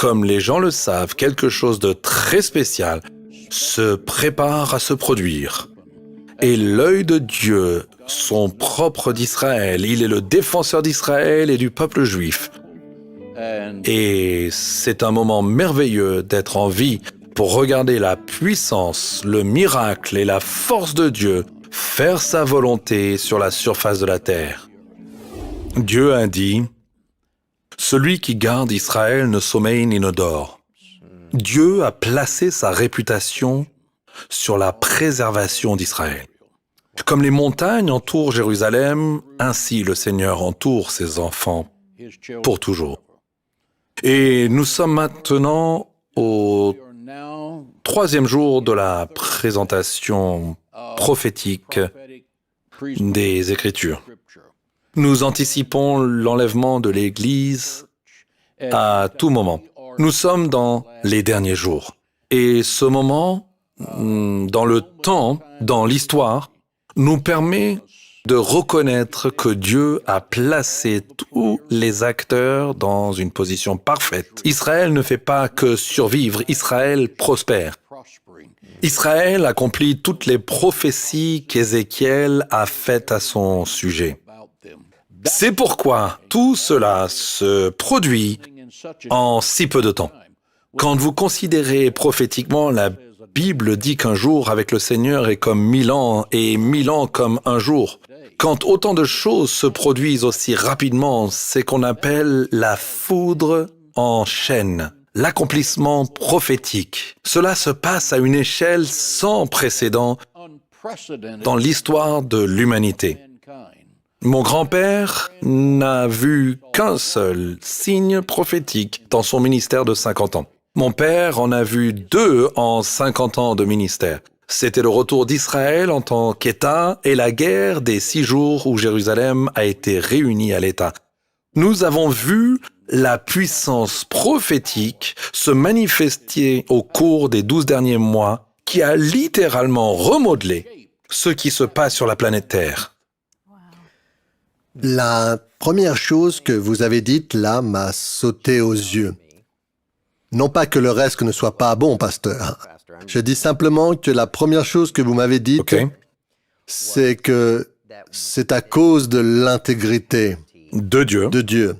comme les gens le savent, quelque chose de très spécial se prépare à se produire. Et l'œil de Dieu, son propre d'Israël, il est le défenseur d'Israël et du peuple juif. Et c'est un moment merveilleux d'être en vie pour regarder la puissance, le miracle et la force de Dieu faire sa volonté sur la surface de la terre. Dieu a dit, « Celui qui garde Israël ne sommeille ni ne dort. » Dieu a placé sa réputation sur la préservation d'Israël. Comme les montagnes entourent Jérusalem, ainsi le Seigneur entoure ses enfants pour toujours. Et nous sommes maintenant au 3e jour de la présentation prophétique des Écritures. Nous anticipons l'enlèvement de l'Église à tout moment. Nous sommes dans les derniers jours. Et ce moment, dans le temps, dans l'histoire, nous permet de reconnaître que Dieu a placé tous les acteurs dans une position parfaite. Israël ne fait pas que survivre, Israël prospère. Israël accomplit toutes les prophéties qu'Ézéchiel a faites à son sujet. C'est pourquoi tout cela se produit en si peu de temps. Quand vous considérez prophétiquement, la Bible dit qu'un jour avec le Seigneur est comme 1000 ans et 1000 ans comme un jour. Quand autant de choses se produisent aussi rapidement, c'est qu'on appelle la foudre en chaîne, l'accomplissement prophétique. Cela se passe à une échelle sans précédent dans l'histoire de l'humanité. Mon grand-père n'a vu qu'un seul signe prophétique dans son ministère de 50 ans. Mon père en a vu 2 en 50 ans de ministère. C'était le retour d'Israël en tant qu'État et la guerre des 6 jours où Jérusalem a été réunie à l'État. Nous avons vu la puissance prophétique se manifester au cours des 12 derniers mois qui a littéralement remodelé ce qui se passe sur la planète Terre. La première chose que vous avez dite là m'a sauté aux yeux. Non pas que le reste ne soit pas bon, pasteur. Je dis simplement que la première chose que vous m'avez dite, c'est que c'est à cause de l'intégrité de Dieu.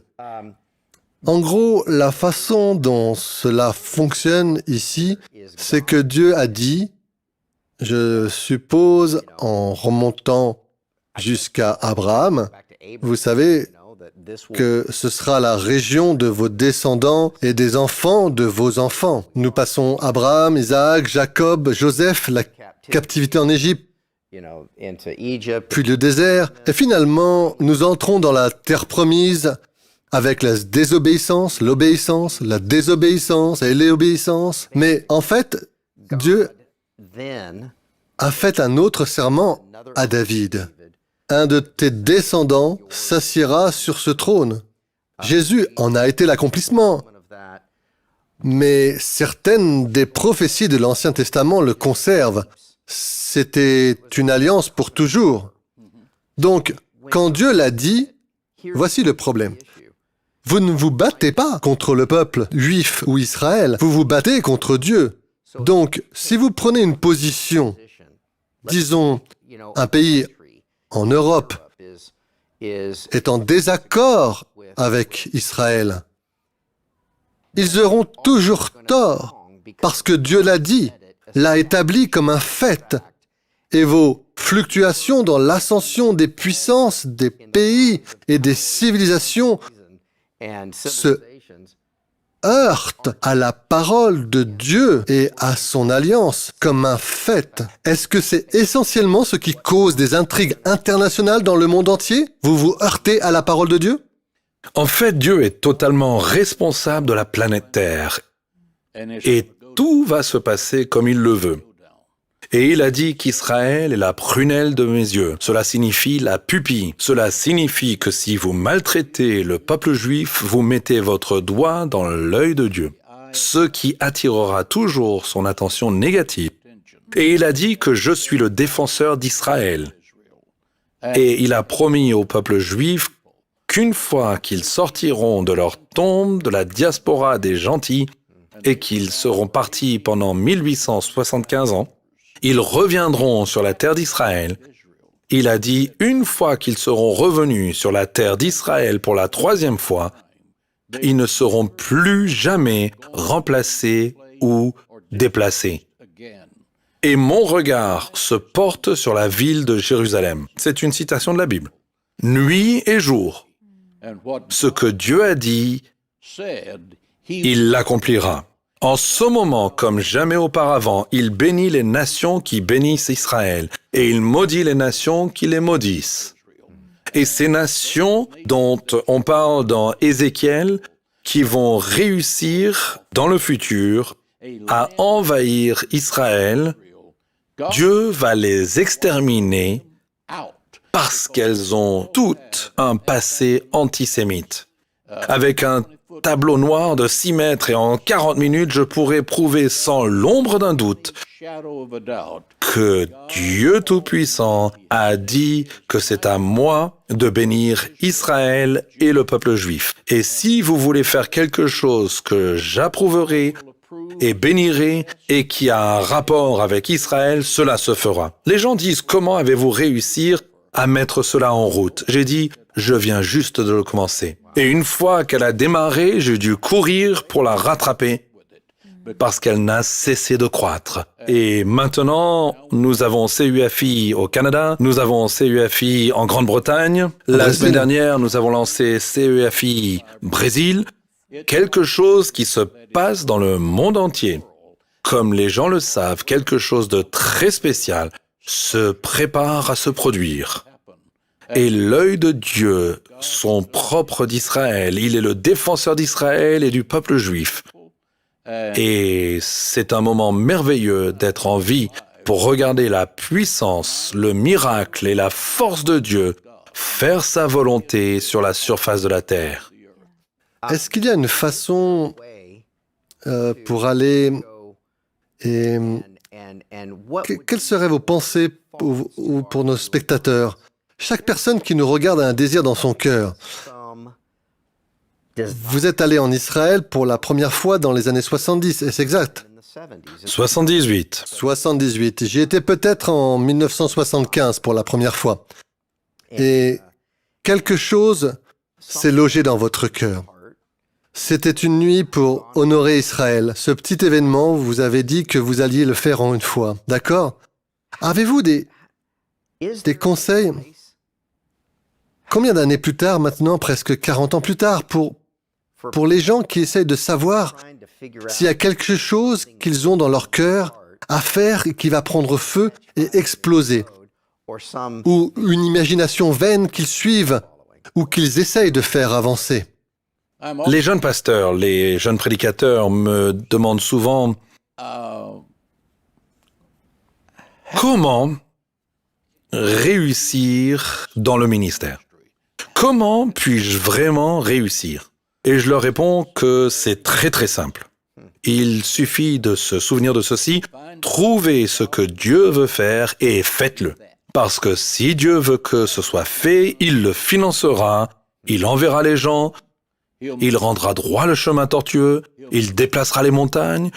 En gros, la façon dont cela fonctionne ici, c'est que Dieu a dit, je suppose en remontant jusqu'à Abraham, vous savez que ce sera la région de vos descendants et des enfants de vos enfants. Nous passons Abraham, Isaac, Jacob, Joseph, la captivité en Égypte, puis le désert, et finalement, nous entrons dans la terre promise avec la désobéissance, l'obéissance, la désobéissance et l'obéissance. Mais en fait, Dieu a fait un autre serment à David. Un de tes descendants s'assiera sur ce trône. Jésus en a été l'accomplissement. Mais certaines des prophéties de l'Ancien Testament le conservent. C'était une alliance pour toujours. Donc, quand Dieu l'a dit, voici le problème. Vous ne vous battez pas contre le peuple juif ou Israël, vous vous battez contre Dieu. Donc, si vous prenez une position, disons, un pays en Europe est en désaccord avec Israël, ils auront toujours tort, parce que Dieu l'a dit, l'a établi comme un fait, et vos fluctuations dans l'ascension des puissances, des pays et des civilisations se heurtent à la parole de Dieu et à son alliance comme un fait. Est-ce que c'est essentiellement ce qui cause des intrigues internationales dans le monde entier? Vous vous heurtez à la parole de Dieu? En fait, Dieu est totalement responsable de la planète Terre et tout va se passer comme il le veut. Et il a dit qu'Israël est la prunelle de mes yeux. Cela signifie la pupille. Cela signifie que si vous maltraitez le peuple juif, vous mettez votre doigt dans l'œil de Dieu, ce qui attirera toujours son attention négative. Et il a dit que je suis le défenseur d'Israël. Et il a promis au peuple juif qu'une fois qu'ils sortiront de leur tombe de la diaspora des gentils et qu'ils seront partis pendant 1875 ans, ils reviendront sur la terre d'Israël. Il a dit, une fois qu'ils seront revenus sur la terre d'Israël pour la troisième fois, ils ne seront plus jamais remplacés ou déplacés. Et mon regard se porte sur la ville de Jérusalem. C'est une citation de la Bible. Nuit et jour, ce que Dieu a dit, il l'accomplira. En ce moment, comme jamais auparavant, il bénit les nations qui bénissent Israël, et il maudit les nations qui les maudissent. Et ces nations dont on parle dans Ézéchiel, qui vont réussir dans le futur à envahir Israël, Dieu va les exterminer parce qu'elles ont toutes un passé antisémite. Avec un tableau noir de 6 mètres et en 40 minutes, je pourrais prouver sans l'ombre d'un doute que Dieu Tout-Puissant a dit que c'est à moi de bénir Israël et le peuple juif. Et si vous voulez faire quelque chose que j'approuverai et bénirai et qui a un rapport avec Israël, cela se fera. Les gens disent, comment avez-vous réussi à mettre cela en route? J'ai dit, je viens juste de le commencer. Et une fois qu'elle a démarré, j'ai dû courir pour la rattraper parce qu'elle n'a cessé de croître. Et maintenant, nous avons CUFI au Canada, nous avons CUFI en Grande-Bretagne. La semaine dernière, nous avons lancé CUFI Brésil. Quelque chose qui se passe dans le monde entier. Comme les gens le savent, quelque chose de très spécial se prépare à se produire. Et l'œil de Dieu, son propre d'Israël, il est le défenseur d'Israël et du peuple juif. Et c'est un moment merveilleux d'être en vie pour regarder la puissance, le miracle et la force de Dieu faire sa volonté sur la surface de la terre. Est-ce qu'il y a une façon pour aller et quelles seraient vos pensées pour nos spectateurs? Chaque personne qui nous regarde a un désir dans son cœur. Vous êtes allé en Israël pour la première fois dans les années 70, est-ce exact? 78. 78. J'y étais peut-être en 1975 pour la première fois. Et quelque chose s'est logé dans votre cœur. C'était une nuit pour honorer Israël. Ce petit événement, vous avez dit que vous alliez le faire en une fois. D'accord? Avez-vous des conseils? Combien d'années plus tard, maintenant, presque 40 ans plus tard, pour les gens qui essayent de savoir s'il y a quelque chose qu'ils ont dans leur cœur à faire et qui va prendre feu et exploser, ou une imagination vaine qu'ils suivent ou qu'ils essayent de faire avancer? Les jeunes pasteurs, les jeunes prédicateurs me demandent souvent comment réussir dans le ministère. Comment puis-je vraiment réussir? Et je leur réponds que c'est très très simple. Il suffit de se souvenir de ceci, trouvez ce que Dieu veut faire et faites-le. Parce que si Dieu veut que ce soit fait, il le financera, il enverra les gens, il rendra droit le chemin tortueux, il déplacera les montagnes,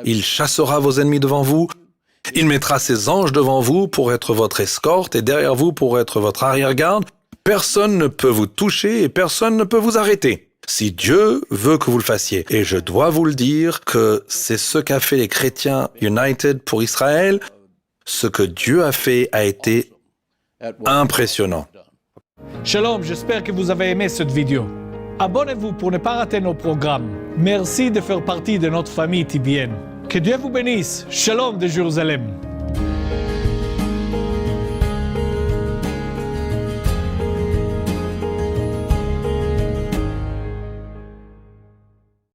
il chassera vos ennemis devant vous, il mettra ses anges devant vous pour être votre escorte et derrière vous pour être votre arrière-garde. Personne ne peut vous toucher et personne ne peut vous arrêter. Si Dieu veut que vous le fassiez. Et je dois vous le dire que c'est ce qu'a fait les chrétiens United pour Israël. Ce que Dieu a fait a été impressionnant. Shalom, j'espère que vous avez aimé cette vidéo. Abonnez-vous pour ne pas rater nos programmes. Merci de faire partie de notre famille TBN. Que Dieu vous bénisse. Shalom de Jérusalem.